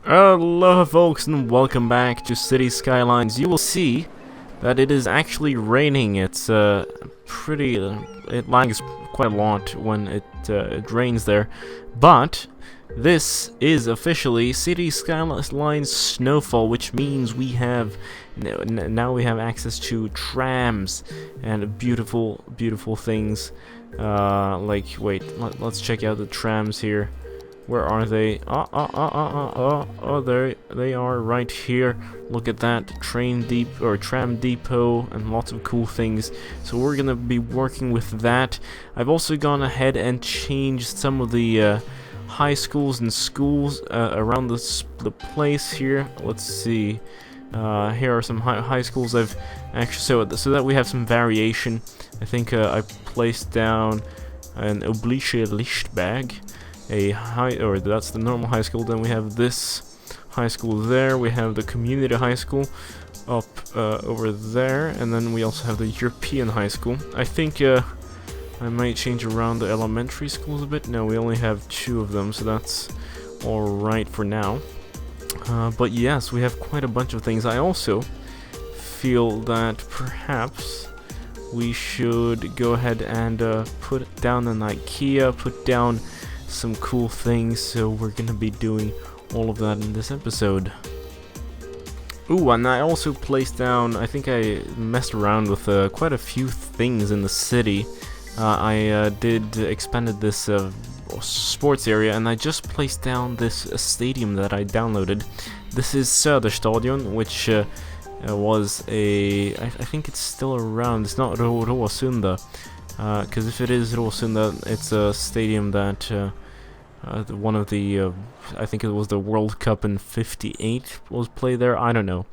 Hello folks and welcome back to City Skylines. You will see that it is actually raining. It's pretty, it lags quite a lot when it rains there. But this is officially City Skylines Snowfall, which means we have, now we have access to trams and beautiful, beautiful things. Wait, let's check out the trams here. Where are they? Oh, there they are right here. Look at that, tram depot and lots of cool things. So we're gonna be working with that. I've also gone ahead and changed some of the high schools and schools around the place here. Let's see. Here are some high schools I've actually so that we have some variation. I think I placed down an Obliche Lichtbag. That's the normal high school. Then we have this high school there. We have the community high school up over there, and then we also have the European high school. I think I might change around the elementary schools a bit. No, we only have 2 of them, so that's all right for now. But yes, we have quite a bunch of things. I also feel that perhaps we should go ahead and put down an IKEA, put down some cool things, so we're gonna be doing all of that in this episode. Ooh, and I also placed down, I think I messed around with quite a few things in the city. I expanded this sports area, and I just placed down this stadium that I downloaded. This is Söderstadion, which was I think it's still around. It's not Råsunda. Because if it is Råsunda, it's a stadium that one of the I think it was the World Cup in '58 was played there. I don't know,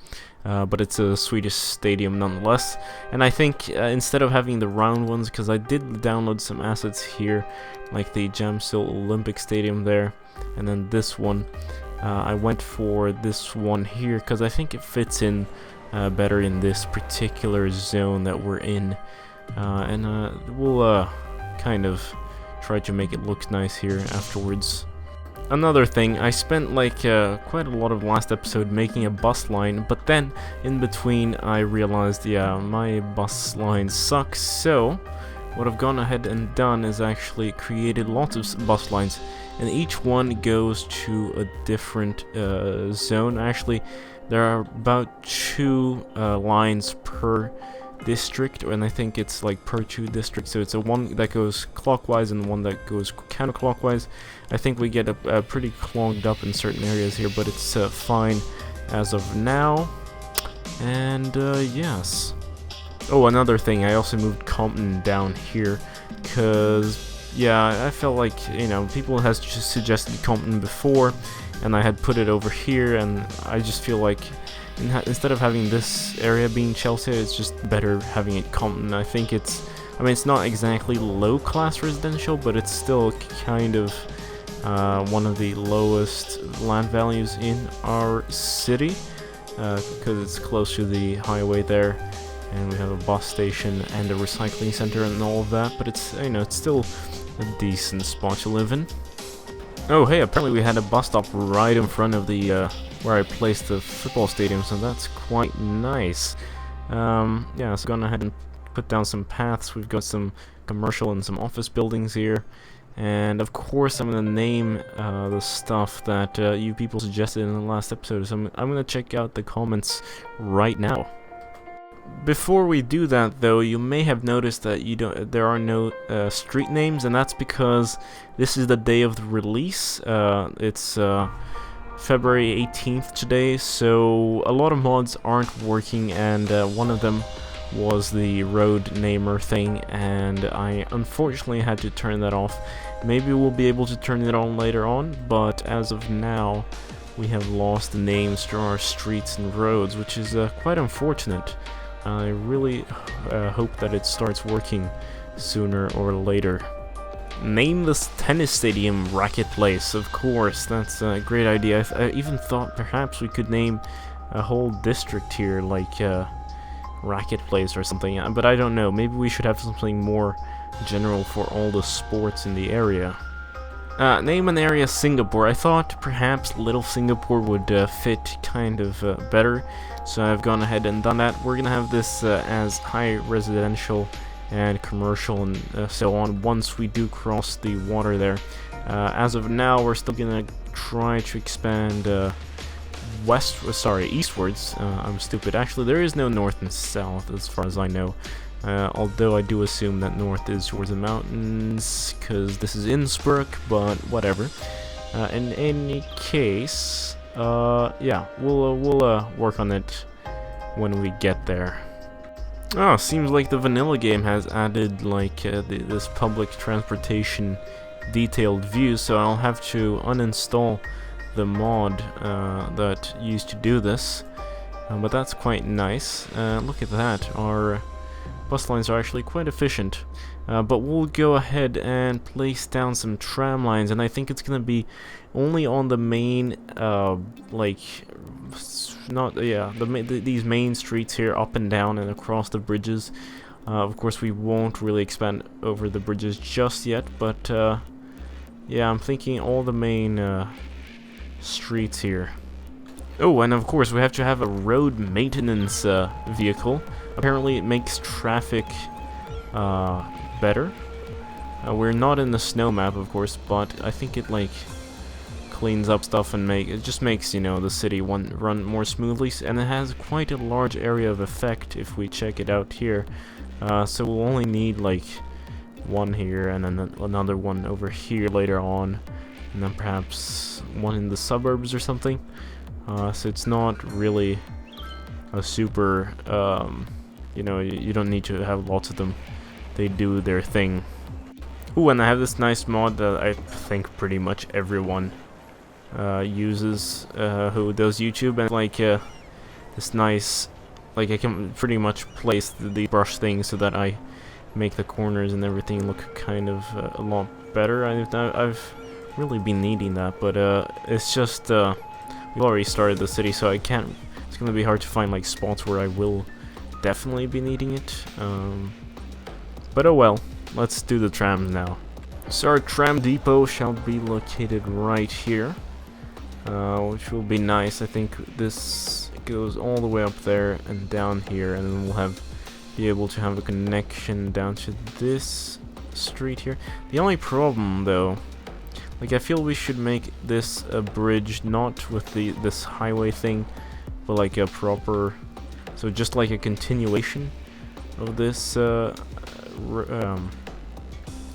but it's a Swedish stadium nonetheless. And I think instead of having the round ones, because I did download some assets here, like the Jamsil Olympic Stadium there, and then this one, I went for this one here because I think it fits in better in this particular zone that we're in. We'll kind of try to make it look nice here afterwards. Another thing, I spent like quite a lot of last episode making a bus line, but then in between I realized, yeah, my bus line sucks. So what I've gone ahead and done is actually created lots of bus lines, and each one goes to a different zone. Actually, there are about 2 lines per district, and I think it's like per 2 districts, so it's a one that goes clockwise and one that goes counterclockwise. I think we get a pretty clogged up in certain areas here, but it's fine as of now. And yes. Oh, another thing, I also moved Compton down here because, yeah, I felt like, you know, people has just suggested Compton before, and I had put it over here, and I just feel like instead of having this area being Chelsea, it's just better having it Compton. I think it's, I mean, it's not exactly low-class residential, but it's still kind of one of the lowest land values in our city, because it's close to the highway there, and we have a bus station and a recycling center and all of that, but it's, you know, it's still a decent spot to live in. Oh, hey, apparently we had a bus stop right in front of the where I placed the football stadium, so that's quite nice. Yeah, so gone ahead and put down some paths. We've got some commercial and some office buildings here, and of course I'm gonna name the stuff that you people suggested in the last episode, so I'm gonna check out the comments right now. Before we do that, though, you may have noticed that there are no street names, and that's because this is the day of the release. It's February 18th today, so a lot of mods aren't working, and one of them was the road namer thing, and I unfortunately had to turn that off. Maybe we'll be able to turn it on later on, but as of now we have lost the names to our streets and roads, which is quite unfortunate. I really hope that it starts working sooner or later. Name this tennis stadium Racket Place. Of course, that's a great idea. I even thought perhaps we could name a whole district here, like Racket Place or something, but I don't know. Maybe we should have something more general for all the sports in the area. Name an area Singapore. I thought perhaps Little Singapore would fit kind of better, so I've gone ahead and done that. We're gonna have this as high residential and commercial and so on once we do cross the water there. As of now, we're still gonna try to expand eastwards. I'm stupid. Actually, there is no north and south as far as I know. Although I do assume that north is towards the mountains, because this is Innsbruck, but whatever. In any case, yeah, we'll work on it when we get there. Oh, seems like the vanilla game has added like this public transportation detailed view, so I'll have to uninstall the mod that used to do this. But that's quite nice. Look at that. Our bus lines are actually quite efficient, but we'll go ahead and place down some tram lines, and I think it's gonna be only on the main, these main streets here, up and down and across the bridges. Of course, we won't really expand over the bridges just yet, but yeah, I'm thinking all the main streets here. Oh, and of course we have to have a road maintenance vehicle. Apparently it makes traffic better. We're not in the snow map, of course, but I think it like cleans up stuff and it just makes, you know, the city run more smoothly, and it has quite a large area of effect if we check it out here. So we'll only need like one here and then another one over here later on, and then perhaps one in the suburbs or something. So it's not really a super, you know, you don't need to have lots of them. They do their thing. Ooh, and I have this nice mod that I think pretty much everyone uses who does YouTube, and like this nice, like I can pretty much place the brush thing so that I make the corners and everything look kind of a lot better. I've really been needing that, but it's just we've already started the city, so I can't. It's gonna be hard to find like spots where I will definitely be needing it. But oh well. Let's do the trams now. So our tram depot shall be located right here, which will be nice. I think this goes all the way up there and down here, and then we'll be able to have a connection down to this street here. The only problem, though, like I feel we should make this a bridge, not with this highway thing, but like a proper, so just like a continuation of this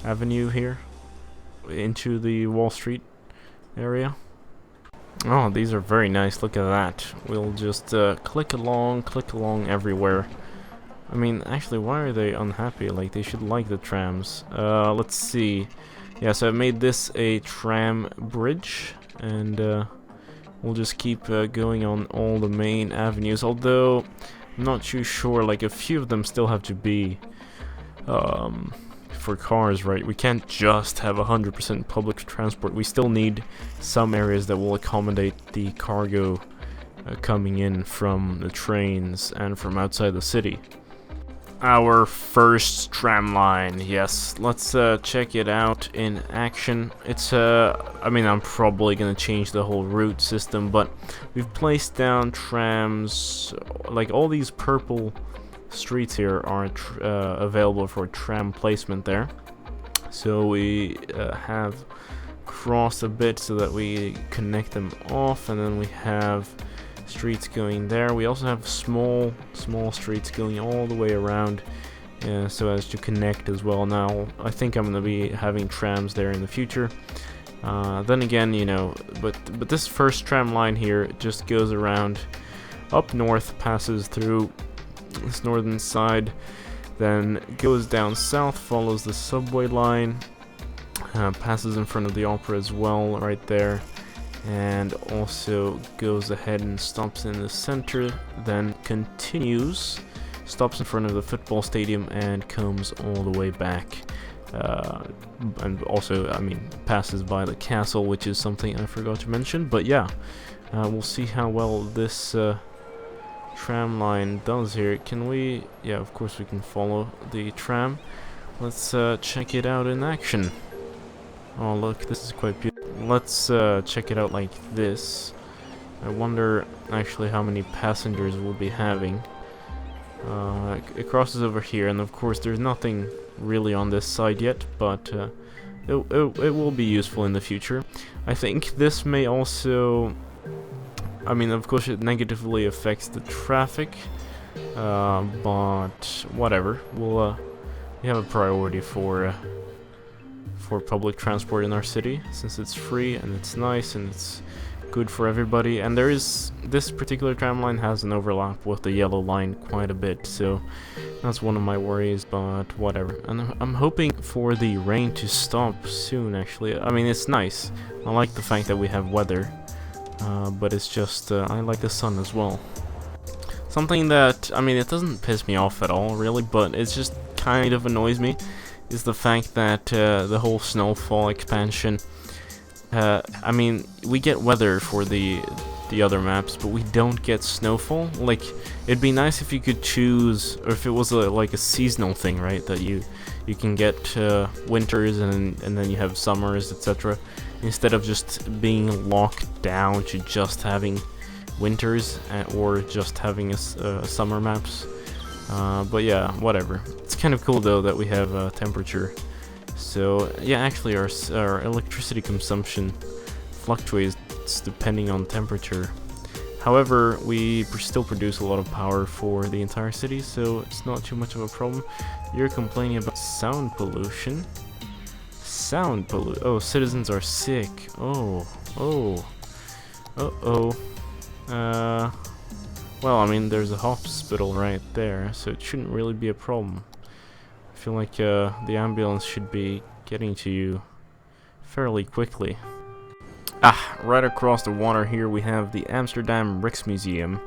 avenue here into the Wall Street area. Oh, these are very nice. Look at that. We'll just click along everywhere. I mean, actually, why are they unhappy? Like, they should like the trams. Let's see. Yeah, so I made this a tram bridge, and we'll just keep going on all the main avenues, although I'm not too sure. Like, a few of them still have to be for cars, right? We can't just have 100% public transport. We still need some areas that will accommodate the cargo coming in from the trains and from outside the city. Our first tram line, yes. Let's check it out in action. It's I mean, I'm probably gonna change the whole route system, but we've placed down trams. Like, all these purple streets here are available for tram placement there. So we have crossed a bit so that we connect them off, and then we have streets going there. We also have small streets going all the way around, so as to connect as well. Now I think I'm gonna be having trams there in the future. Then again, you know, but this first tram line here just goes around up north, passes through this northern side, then goes down south, follows the subway line, passes in front of the opera as well right there, and also goes ahead and stops in the center, then continues, stops in front of the football stadium, and comes all the way back. And also, I mean, passes by the castle, which is something I forgot to mention. But yeah, we'll see how well this tram line does here. Can we? Yeah, of course we can follow the tram. Let's check it out in action. Oh look, this is quite beautiful. Let's check it out like this. I wonder actually how many passengers we'll be having. It crosses over here, and of course there's nothing really on this side yet, but it will be useful in the future. I think this may also, I mean, of course it negatively affects the traffic, but whatever. We have a priority for public transport in our city, since it's free and it's nice and it's good for everybody. And this particular tram line has an overlap with the yellow line quite a bit, so that's one of my worries, but whatever. And I'm hoping for the rain to stop soon, actually. I mean, it's nice. I like the fact that we have weather, but it's just, I like the sun as well. Something that, I mean, it doesn't piss me off at all, really, but it's just kind of annoys me, is the fact that the whole Snowfall expansion, I mean, we get weather for the other maps, but we don't get Snowfall. Like, it'd be nice if you could choose, or if it was like a seasonal thing, right? That you can get winters and then you have summers, etc. Instead of just being locked down to just having winters or just having summer maps. But yeah, whatever. It's kind of cool though that we have temperature. So yeah, actually our electricity consumption fluctuates depending on temperature. However, we still produce a lot of power for the entire city, so it's not too much of a problem. You're complaining about sound pollution. Oh, citizens are sick. Oh. Well, I mean, there's a hospital right there, so it shouldn't really be a problem. I feel like the ambulance should be getting to you fairly quickly. Right across the water here we have the Amsterdam Rijksmuseum,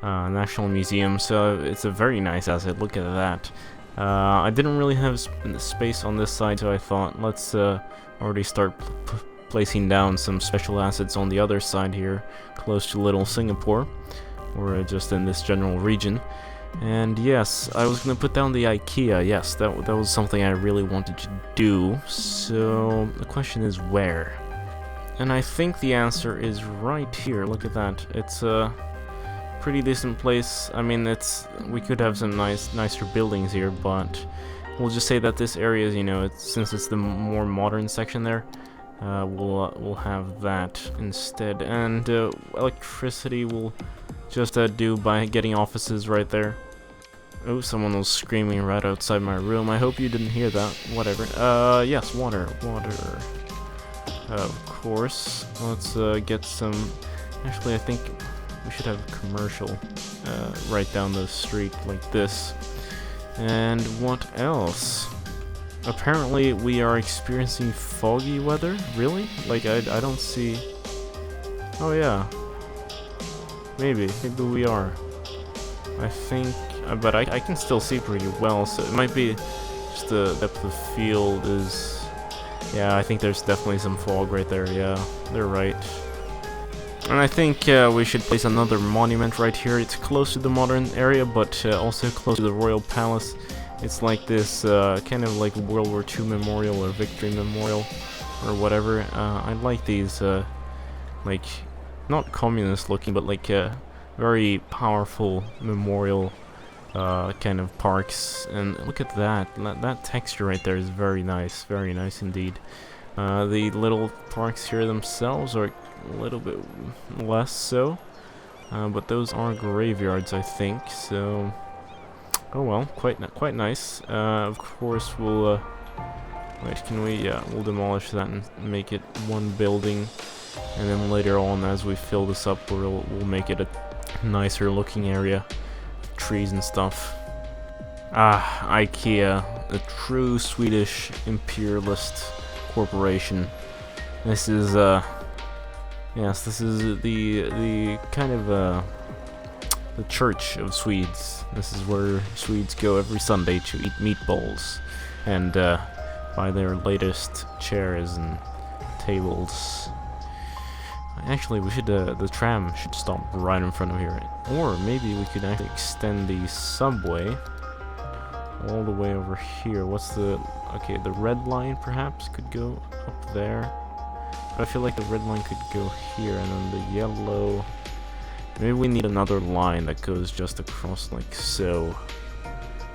National Museum, so it's a very nice asset. Look at that. I didn't really have space on this side, so I thought let's already start placing down some special assets on the other side here, close to Little Singapore, or just in this general region. And yes, I was gonna put down the IKEA. Yes, that was something I really wanted to do. So the question is where? And I think the answer is right here. Look at that. It's a pretty decent place. I mean, we could have some nicer buildings here, but we'll just say that this area is, you know, since it's the more modern section there, we'll have that instead. And electricity will just do by getting offices right there. Oh, someone was screaming right outside my room. I hope you didn't hear that. Whatever. Yes, water. Of course. Let's get some. Actually, I think we should have a commercial right down the street like this. And what else? Apparently, we are experiencing foggy weather. Really? Like, I don't see. Oh yeah. Maybe we are. I think, but I can still see pretty well, so it might be just the depth of field is. Yeah, I think there's definitely some fog right there. Yeah, they're right. And I think we should place another monument right here. It's close to the modern area, but also close to the Royal Palace. It's like this kind of like World War II memorial or Victory Memorial or whatever. I like these like not communist looking, but like very powerful memorial kind of parks. And look at that. That texture right there is very nice indeed. The little parks here themselves are a little bit less so, but those are graveyards, I think. So, oh well, quite nice. Of course, we'll wait. Can we? Yeah, we'll demolish that and make it one building, and then later on, as we fill this up, we'll make it a nicer looking area, trees and stuff. IKEA, the true Swedish imperialist corporation. This is yes, this is the kind of the church of Swedes. This is where Swedes go every Sunday to eat meatballs and buy their latest chairs and tables. Actually, we should the tram should stop right in front of here, or maybe we could actually extend the subway all the way over here. What's the... Okay, the red line perhaps could go up there. But I feel like the red line could go here, and then the yellow... Maybe we need another line that goes just across like so.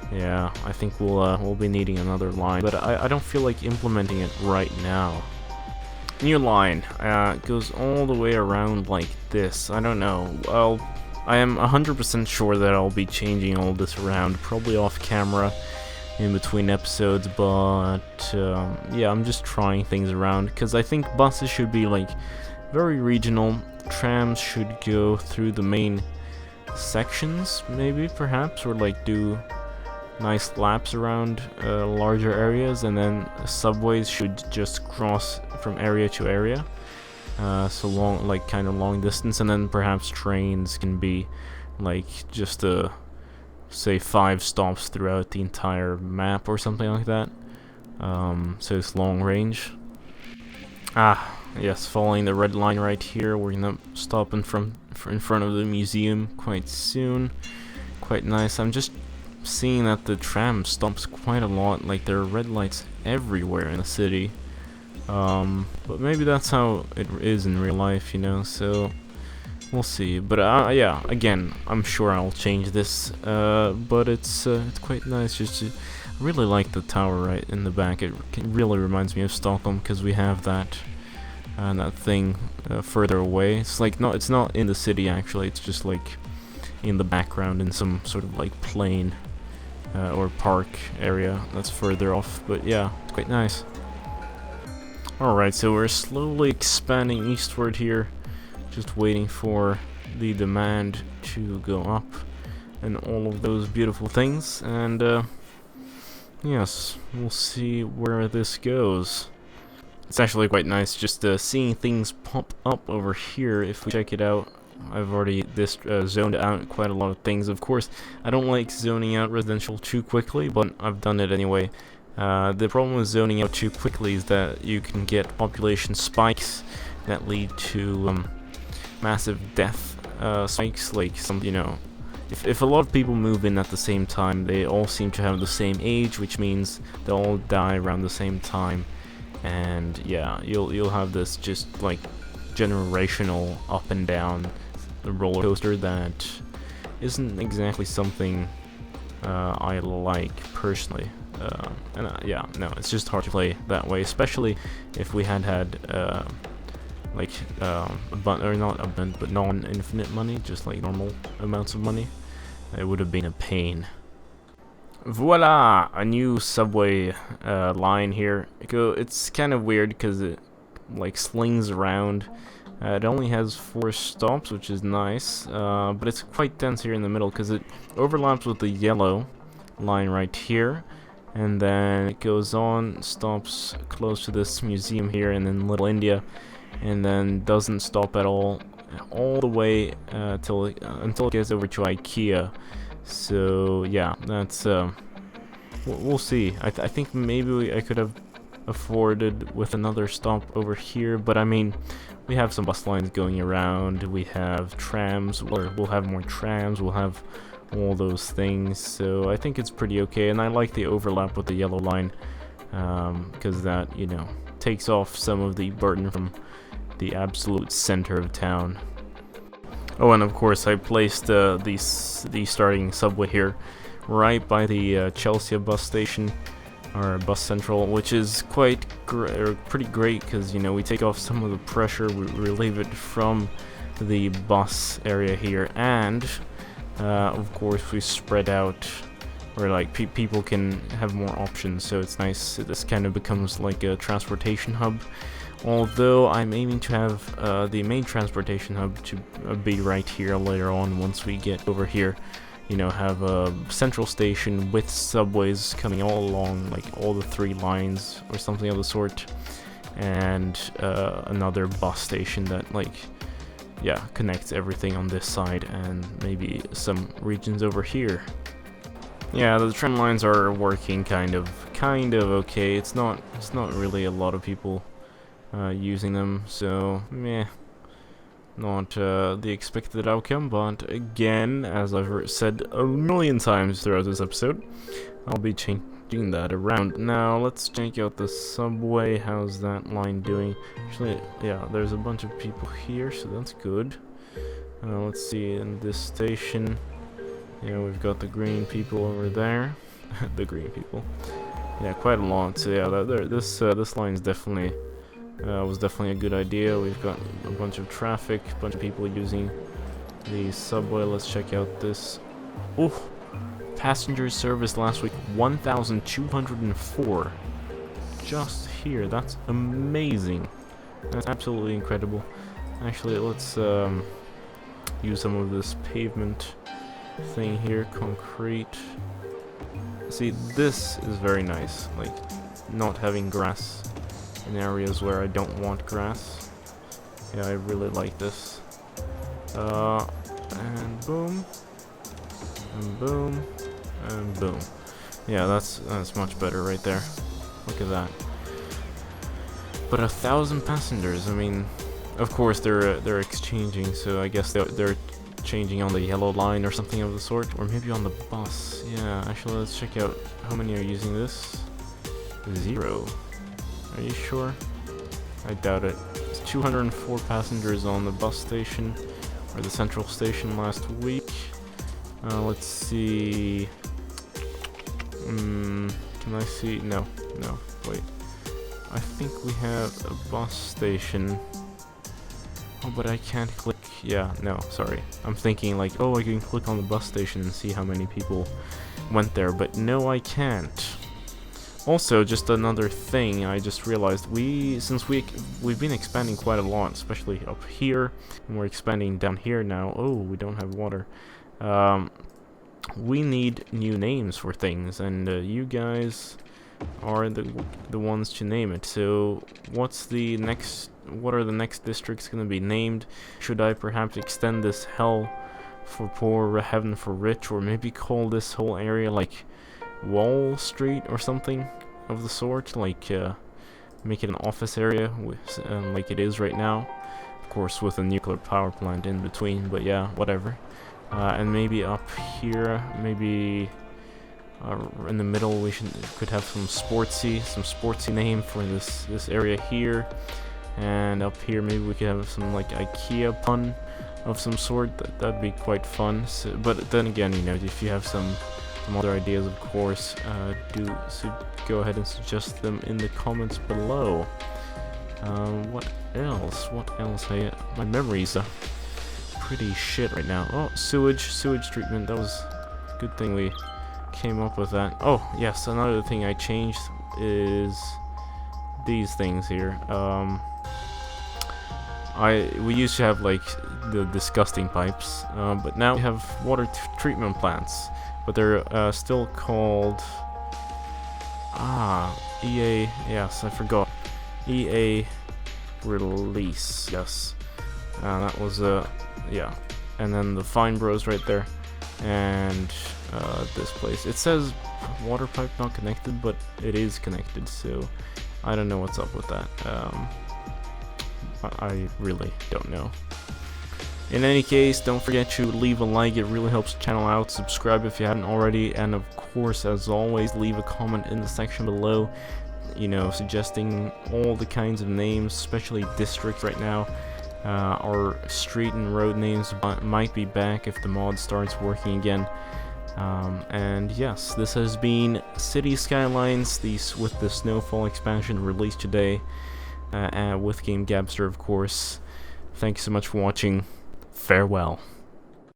Yeah, I think we'll be needing another line, but I don't feel like implementing it right now. New line goes all the way around like this. I don't know. I am 100% sure that I'll be changing all this around, probably off camera in between episodes, but yeah, I'm just trying things around because I think buses should be like very regional. Trams should go through the main sections, maybe, perhaps, or like do nice laps around larger areas, and then subways should just cross from area to area, so long, like kind of long distance, and then perhaps trains can be like just say 5 stops throughout the entire map or something like that. So it's long range. Yes, following the red line right here. We're gonna stop in front of the museum quite soon. Quite nice. I'm just seeing that the tram stops quite a lot, like there are red lights everywhere in the city, but maybe that's how it is in real life, you know, so we'll see. But yeah, again, I'm sure I'll change this, but it's quite nice. Just I really like the tower right in the back. It really reminds me of Stockholm, because we have that thing further away. It's like it's not in the city actually, it's just like in the background in some sort of like plain or park area that's further off, but yeah, it's quite nice. Alright, so we're slowly expanding eastward here, just waiting for the demand to go up and all of those beautiful things, and yes, we'll see where this goes. It's actually quite nice just seeing things pop up over here. If we check it out, I've already zoned out quite a lot of things. Of course, I don't like zoning out residential too quickly, but I've done it anyway. The problem with zoning out too quickly is that you can get population spikes that lead to massive death spikes. Like you know, if a lot of people move in at the same time, they all seem to have the same age, which means they'll all die around the same time. And yeah, you'll have this just like generational up and down roller coaster that isn't exactly something I like personally. And yeah, no, it's just hard to play that way, especially if we had like not abundant, but non-infinite money, just like normal amounts of money. It would have been a pain. Voila! A new subway line here. It's kind of weird because it like slings around. It only has 4 stops, which is nice, but it's quite dense here in the middle because it overlaps with the yellow line right here, and then it goes on, stops close to this museum here, and then Little India, and then doesn't stop at all the way until it gets over to IKEA. So yeah, that's we'll see. I think maybe I could have afforded with another stop over here, but I mean, we have some bus lines going around, we have trams, or we'll have more trams, we'll have all those things, so I think it's pretty okay. And I like the overlap with the yellow line, because that, you know, takes off some of the burden from the absolute center of town. Oh, and of course I placed the starting subway here right by the Chelsea bus station, or bus central, which is pretty great, because, you know, we take off some of the pressure, we relieve it from the bus area here, and of course we spread out, or like people can have more options, so it's nice. This kind of becomes like a transportation hub, although I'm aiming to have the main transportation hub to be right here later on once we get over here. You know, have a central station with subways coming all along, like all the 3 lines or something of the sort, and another bus station that, like, yeah, connects everything on this side, and maybe some regions over here. Yeah, the tram lines are working kind of okay. It's not really a lot of people using them, so meh. Not the expected outcome, but again, as I've said a million times throughout this episode, I'll be changing that around. Now let's check out the subway. How's that line doing? Actually, yeah, there's a bunch of people here, so that's good. Let's see, in this station, yeah, we've got the green people over there. The green people. Yeah, quite a lot. So yeah, this line is definitely was definitely a good idea. We've got a bunch of traffic, a bunch of people using the subway. Let's check out this. Oh, passenger service last week 1,204. Just here. That's amazing. That's absolutely incredible. Actually, let's use some of this pavement thing here, concrete. See, this is very nice, like not having grass in areas where I don't want grass. Yeah, I really like this. And boom, and boom, and boom. Yeah, that's much better right there. Look at that. But 1,000 passengers. I mean, of course they're exchanging, so I guess they're changing on the yellow line or something of the sort, or maybe on the bus. Yeah, actually, let's check out how many are using this. 0. Are you sure? I doubt it. It's 204 passengers on the bus station, or the central station last week. Let's see. Can I see? No, wait. I think we have a bus station. Oh, but I can't click. Yeah, no, sorry. I'm thinking like, oh, I can click on the bus station and see how many people went there, but no, I can't. Also, just another thing, I just realized since we've been expanding quite a lot, especially up here, and we're expanding down here now. Oh, we don't have water. We need new names for things, and you guys are the ones to name it. So, what are the next districts going to be named? Should I perhaps extend this hell for poor, heaven for rich, or maybe call this whole area like Wall Street or something of the sort? Like make it an office area like it is right now, of course with a nuclear power plant in between, but yeah, whatever. And maybe up here, maybe in the middle we could have some sportsy name for this area here. And up here, maybe we could have some like IKEA pun of some sort. That'd be quite fun. So, but then again, you know, if you have some other ideas, of course, go ahead and suggest them in the comments below. What else? My memory's pretty shit right now. Oh, sewage treatment. That was a good thing we came up with that. Oh, yes, another thing I changed is these things here. We used to have like the disgusting pipes, but now we have water treatment plants, but they're still called EA. Yes, I forgot. EA release. Yes, that was yeah. And then the Fine Bros right there, and this place. It says water pipe not connected, but it is connected. So I don't know what's up with that. I really don't know. In any case, don't forget to leave a like, it really helps the channel out. Subscribe if you haven't already, and of course, as always, leave a comment in the section below, you know, suggesting all the kinds of names, especially districts right now. Our street and road names might be back if the mod starts working again. And yes, this has been City Skylines with the Snowfall expansion released today. With GameGabster, of course. Thank you so much for watching. Farewell.